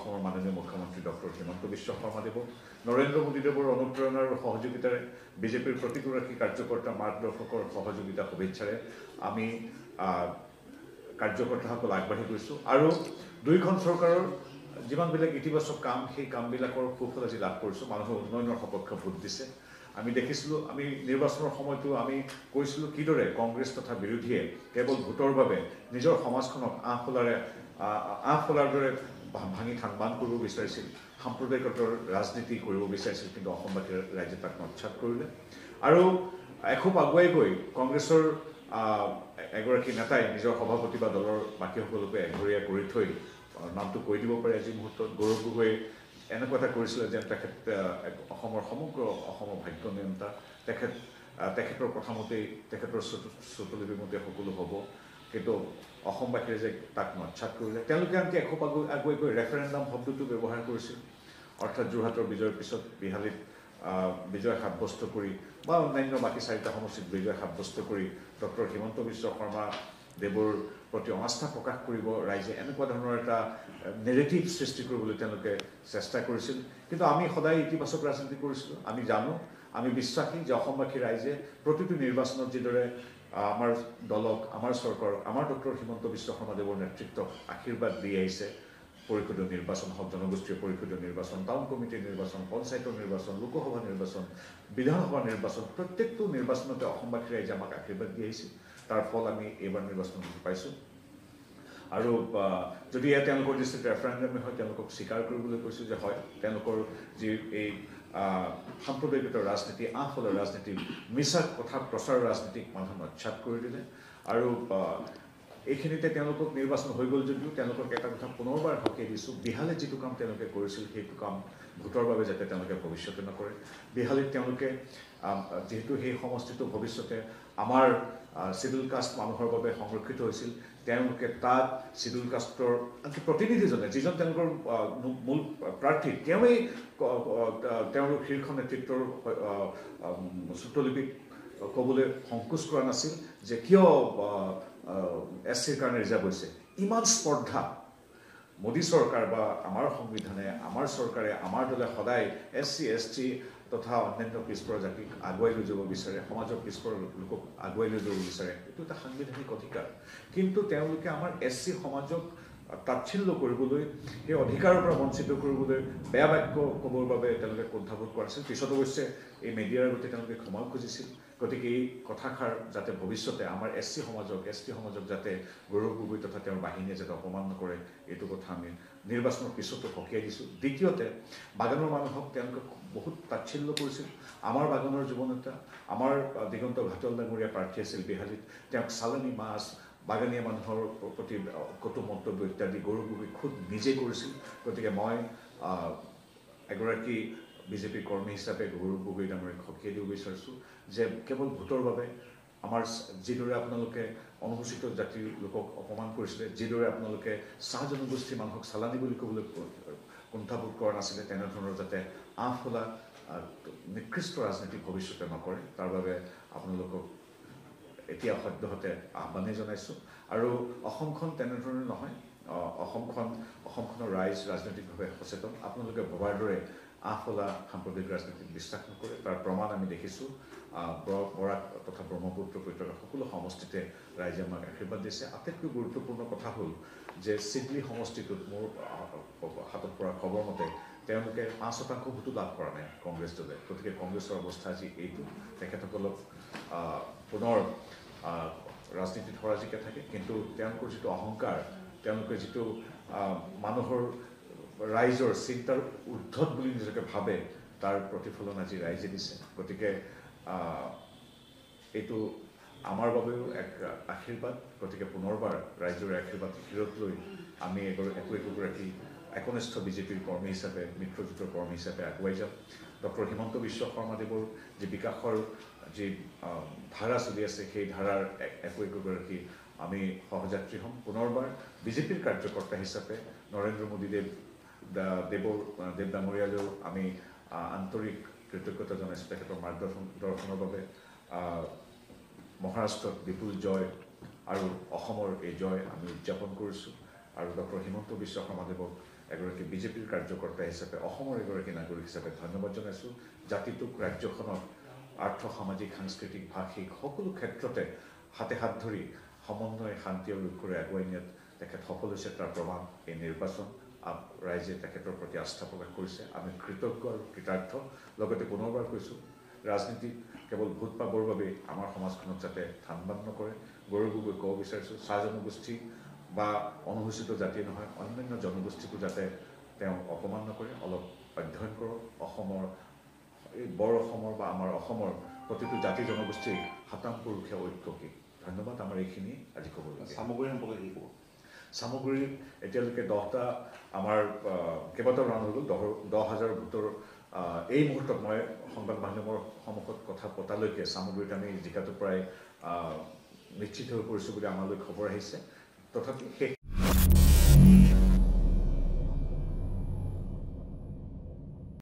অসমৰ মাননীয় মুখ্যমন্ত্ৰী ডক্টৰ হিমন্ত বিশ্ব শৰ্মাদেৱক নৰেন্দ্ৰ মোদীদেৱৰ অনুপ্ৰেৰণাৰ সহযোগিতাৰে বিজেপিৰ প্ৰতিগৰাকী কাৰ্যকৰ্তা মাৰ্গদৰ্শকৰ সহযোগিতা শুভেচ্ছাৰে আমি কাৰ্যকৰ্তাসকল আগবাঢ়ি গৈছোঁ আৰু দুইখন চৰকাৰৰ যিমানবিলাক ইতিবাচক কাম সেই কামবিলাকৰ সুফল আজি লাভ কৰিছোঁ। মানুহৰ উন্নয়নৰ সপক্ষে ভোট দিছে। আমি দেখিছিলোঁ, আমি নিৰ্বাচনৰ সময়তো আমি কৈছিলোঁ কিদৰে কংগ্ৰেছ তথা বিৰোধীয়ে কেৱল ভোটৰ বাবে নিজৰ সমাজখনক আঁহ ফলাৰ দৰে ভাঙি থানবান কৰিব বিচাৰিছিল, সাম্প্ৰদায়িকতাৰ ৰাজনীতি কৰিব বিচাৰিছিল, কিন্তু অসমবাসী ৰাইজে তাক নৎসাত কৰিলে। আৰু এখোপ আগুৱাই গৈ কংগ্ৰেছৰ এগৰাকী নেতাই নিজৰ সভাপতি বা দলৰ বাকীসকলকে এঘৰীয়া কৰি থৈ নামটো কৈ দিব পাৰে আজি মুহূৰ্তত গৌৰৱ গগৈয়ে এনেকুৱা এটা কৰিছিলে যেন তেখেত অসমৰ সমগ্ৰ অসমৰ ভাগ্য নিয়ন্তা, তেখেতৰ কথামতেই তেখেতৰ চুটলিপিৰ মতে সকলো হ'ব, কিন্তু অসমবাসীয়ে যে তাক নৎসাত কৰিলে। তেওঁলোকে আনকি এখোপ আগুৱাই গৈ ৰেফাৰেণ্ডাম শব্দটো ব্যৱহাৰ কৰিছিল, অৰ্থাৎ যোৰহাটৰ বিজয়ৰ পিছত বিহালীত বিজয় সাব্যস্ত কৰি বা অন্যান্য বাকী 4টা সমষ্টিত বিজয় সাব্যস্ত কৰি ডক্টৰ হিমন্ত বিশ্ব শৰ্মা দেৱৰ প্ৰতি অনাস্থা প্ৰকাশ কৰিব ৰাইজে, এনেকুৱা ধৰণৰ এটা নেৰেটিভ সৃষ্টি কৰিবলৈ তেওঁলোকে চেষ্টা কৰিছিল। কিন্তু আমি সদায় ইতিবাচক ৰাজনীতি কৰিছিলোঁ। আমি জানো, আমি বিশ্বাসী যে অসমবাসী ৰাইজে প্ৰতিটো নিৰ্বাচনত যিদৰে আমাৰ দলক, আমাৰ চৰকাৰক, আমাৰ ডক্টৰ হিমন্ত বিশ্ব শৰ্মাদেৱৰ নেতৃত্বক আশীৰ্বাদ দি আহিছে। পৰিষদীয় নিৰ্বাচন হওক, জনগোষ্ঠীয় পৰিষদীয় নিৰ্বাচন, টাউন কমিটিৰ নিৰ্বাচন, পঞ্চায়তৰ নিৰ্বাচন, লোকসভা নিৰ্বাচন, বিধানসভা নিৰ্বাচন, প্ৰত্যেকটো নিৰ্বাচনতে অসমবাসী ৰাইজে আমাক আশীৰ্বাদ দি আহিছিল। তাৰ ফল আমি এইবাৰ নিৰ্বাচনত পাইছোঁ। আৰু যদি এয়া তেওঁলোকৰ দৃষ্টিত ৰেফাৰেণ্ডামে হয়, তেওঁলোকক স্বীকাৰ কৰিবলৈ কৈছোঁ যে হয়, তেওঁলোকৰ যি এই সাম্প্ৰদায়িকতাৰ ৰাজনীতি, আঁহ ফলাৰ ৰাজনীতি, মিছা কথা প্ৰচাৰৰ ৰাজনীতিক মানুহে নৎসাত কৰি দিলে। আৰু এইখিনিতে তেওঁলোকক নিৰ্বাচন হৈ গ'ল যদিও তেওঁলোকক এটা কথা পুনৰবাৰ সকীয়াই দিছোঁ, বিহালীত যিটো কাম তেওঁলোকে কৰিছিল সেইটো কাম ভোটৰ বাবে যাতে তেওঁলোকে ভৱিষ্যতে নকৰে। বিহালীত তেওঁলোকে যিহেতু সেই সমষ্টিটো ভৱিষ্যতে আমাৰ শিডিউল কাষ্ট মানুহৰ বাবে সংৰক্ষিত হৈছিল, তেওঁলোকে তাত শিডিউল কাষ্টৰ প্ৰতিনিধিজনে, যিজন তেওঁলোকৰ মূল প্ৰাৰ্থী, তেওঁৰ শীৰ্ষ নেতৃত্বৰ চুটলিপিক ক'বলৈ সংকোচ কৰা নাছিল যে কিয় SCৰ কাৰণে ৰিজাৰ্ভ হৈছে। ইমান স্পৰ্ধা মোদী চৰকাৰ বা আমাৰ সংবিধানে, আমাৰ চৰকাৰে, আমাৰ দলে সদায় SC ST তথা অন্যান্য পিছপৰা জাতিক আগুৱাই লৈ যাব বিচাৰে, সমাজৰ পিছপৰা লোকক আগুৱাই লৈ যাব বিচাৰে, এইটো এটা সাংবিধানিক অধিকাৰ। কিন্তু তেওঁলোকে আমাৰ SC সমাজক তাচ্ছিল্য কৰিবলৈ, সেই অধিকাৰৰ পৰা বঞ্চিত কৰিবলৈ, বেয়া বাক্য ক'বৰ বাবে তেওঁলোকে কুণ্ঠাবোধ কৰিছিল। পিছত অৱশ্যে এই মিডিয়াৰ আগতে তেওঁলোকে ক্ষমাও খুজিছিল। গতিকে এই কথাষাৰ যাতে ভৱিষ্যতে আমাৰ SC সমাজক, ST সমাজক যাতে গৌৰৱ গগৈ তথা তেওঁৰ বাহিনীয়ে যাতে অপমান নকৰে, এইটো কথা আমি নিৰ্বাচনৰ পিছতো সকীয়াই দিছোঁ। দ্বিতীয়তে, বাগানৰ মানুহক তেওঁলোকে বহুত তাচ্ছিল্য কৰিছিল। আমাৰ বাগানৰ যুৱনেতা, আমাৰ দিগন্ত ঘাটল ডাঙৰীয়া প্ৰাৰ্থী আছিল বিহালীত, তেওঁক চালানী মাছ, বাগানীয়া মানুহৰ প্ৰতি কটু মন্তব্য ইত্যাদি গৌৰৱ গগৈ খুদ নিজে কৰিছিল। গতিকে মই এগৰাকী বিজেপি কৰ্মী হিচাপে গৌৰৱ গগৈ ডাঙৰীয়াক সকীয়াই দিব বিচাৰিছোঁ যে কেৱল ভোটৰ বাবে আমাৰ যিদৰে আপোনালোকে অনুসূচিত জাতিৰ লোকক অপমান কৰিছিলে, যিদৰে আপোনালোকে চাহ জনগোষ্ঠীৰ মানুহক চালানী বুলি ক'বলৈ কুণ্ঠাবোধ কৰা নাছিলে, তেনেধৰণৰ যাতে আঁহ ফলা নিকৃষ্ট ৰাজনীতি ভৱিষ্যতে নকৰে, তাৰ বাবে আপোনালোকক এতিয়া সদ্যহতে আহ্বানেই জনাইছোঁ। আৰু অসমখন তেনেধৰণে নহয়, অসমখনৰ ৰাইজ ৰাজনৈতিকভাৱে সচেতন। আপোনালোকে ভবাৰ দৰে আঁহ ফলা সাম্প্ৰদায়িক ৰাজনীতিত বিশ্বাস নকৰে, তাৰ প্ৰমাণ আমি দেখিছোঁ। বৰাক তথা ব্ৰহ্মপুত্ৰ উপত্যকা সকলো সমষ্টিতে ৰাইজে আমাক আশীৰ্বাদ দিছে। আটাইতকৈ গুৰুত্বপূৰ্ণ কথা হ'ল যে চিডলি সমষ্টিটোত মোৰ হাতত পৰা খবৰ মতে তেওঁলোকে 5% ভোটো লাভ কৰা নাই কংগ্ৰেছ দলে। গতিকে কংগ্ৰেছৰ অৱস্থা আজি এইটো, তেখেতসকলক পুনৰ ৰাজনীতিত হৰাজিকা থাকে, কিন্তু তেওঁলোকৰ যিটো অহংকাৰ, তেওঁলোকে যিটো মানুহৰ ৰাইজৰ চিন্তাৰ ঊৰ্ধত বুলি নিজকে ভাবে, তাৰ প্ৰতিফলন আজি ৰাইজে দিছে। গতিকে এইটো আমাৰ বাবেও এক আশীৰ্বাদ। গতিকে পুনৰবাৰ ৰাইজৰ আশীৰ্বাদ শিৰত লৈ আমি একোগৰাকী একনিষ্ঠ বিজেপিৰ কৰ্মী হিচাপে, মিত্ৰজোঁটৰ কৰ্মী হিচাপে আগুৱাই যাম। ডক্টৰ হিমন্ত বিশ্ব শৰ্মাদেৱৰ যি বিকাশৰ যি ধাৰা চলি আছে, সেই ধাৰাৰ একোগৰাকী আমি সহযাত্ৰী হ'ম। পুনৰবাৰ বিজেপিৰ কাৰ্যকৰ্তা হিচাপে নৰেন্দ্ৰ মোদী দেৱ ডাঙৰীয়ালৈও আমি আন্তৰিক কৃতজ্ঞতা জনাইছোঁ তেখেতৰ মাৰ্গদৰ্শনৰ বাবে। মহাৰাষ্ট্ৰত বিপুল জয় আৰু অসমৰ এই জয় আমি উদযাপন কৰিছোঁ আৰু ডক্টৰ হিমন্ত বিশ্ব শৰ্মাদেৱক এগৰাকী বিজেপিৰ কাৰ্যকৰ্তা হিচাপে অসমৰ এগৰাকী নাগৰিক হিচাপে ধন্যবাদ জনাইছোঁ জাতিটোক ৰাজ্যখনক আৰ্থ সামাজিক সাংস্কৃতিক ভাষিক সকলো ক্ষেত্ৰতে হাতে হাত ধৰি সমন্বয় শান্তি আৰু ঐক্যৰে আগুৱাই নিয়াত তেখেত সফল হৈছে তাৰ প্ৰমাণ এই নিৰ্বাচন ৰাইজে তেখেতৰ প্ৰতি আস্থা প্ৰকাশ কৰিছে আমি কৃতজ্ঞ আৰু কৃতাৰ্থ লগতে পুনৰবাৰ কৈছোঁ ৰাজনীতি কেৱল ভোট পাবৰ বাবেই আমাৰ সমাজখনত যাতে ধান-বান নকৰে গৌৰৱ গগৈ ক'ব বিচাৰিছোঁ চাহ জনগোষ্ঠী বা অনুসূচিত জাতি নহয় অন্যান্য জনগোষ্ঠীকো যাতে তেওঁ অপমান নকৰে অলপ অধ্যয়ন কৰক অসমৰ এই বৰ অসমৰ বা আমাৰ অসমৰ প্ৰতিটো জাতি জনগোষ্ঠীৰ সাতাম পুৰুষীয়া ঐক্য কি ধন্যবাদ আমাৰ এইখিনি আজি ক'বলগীয়া সামগ্ৰী সম্পৰ্কে কি ক'ব সামগ্ৰী এতিয়ালৈকে 10টা আমাৰ কেইবাটাও ৰাউণ্ড হৈ গ'ল 10,000 ভোটৰ এই মুহূৰ্তত মই সংবাদ মাধ্যমৰ সন্মুখত কথা পতালৈকে সামগ্ৰীত আমি জিকাটো প্ৰায় নিশ্চিত হৈ পৰিছোঁ বুলি আমালৈ খবৰ আহিছে তথাপি